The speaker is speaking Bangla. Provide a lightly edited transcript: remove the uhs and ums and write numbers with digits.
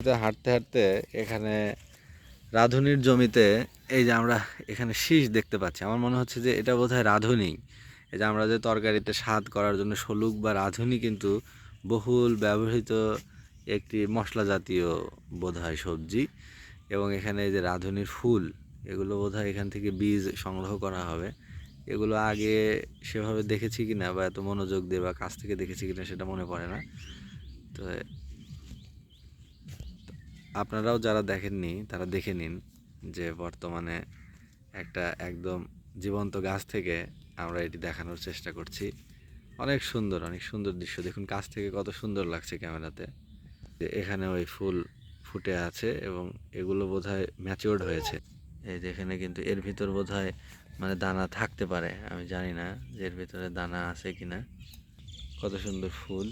হাঁটতে হাঁটতে এখানে রাঁধুনির জমিতে এই যে আমরা এখানে শীষ দেখতে পাচ্ছি। আমার মনে হচ্ছে যে এটা বোধহয় রাঁধুনি। এই যে আমরা যে তরকারিতে স্বাদ করার জন্য শলুক বা রাঁধুনি কিন্তু বহুল ব্যবহৃত একটি মশলা জাতীয় বোধহয় সবজি। এবং এখানে এই যে রাঁধুনির ফুল, এগুলো বোধহয় এখান থেকে বীজ সংগ্রহ করা হবে। এগুলো আগে সেভাবে দেখেছি কিনা বা এত মনোযোগ দিয়ে বা কাছ থেকে দেখেছি কিনা সেটা মনে পড়ে না। তো আপনারাও যারা দেখেননি তারা দেখে নিন যে বর্তমানে একটা একদম জীবন্ত গাছ থেকে আমরা এটি দেখানোর চেষ্টা করছি। অনেক সুন্দর, অনেক সুন্দর দৃশ্য। দেখুন কাছ থেকে কত সুন্দর লাগছে ক্যামেরাতে। এখানে ওই ফুল ফুটে আছে এবং এগুলো বোধহয় ম্যাচিওর্ড হয়েছে। এই যে এখানে কিন্তু এর ভিতর বোধহয় মানে দানা থাকতে পারে, আমি জানি না যে এর ভিতরে দানা আছে কিনা। কত সুন্দর ফুল।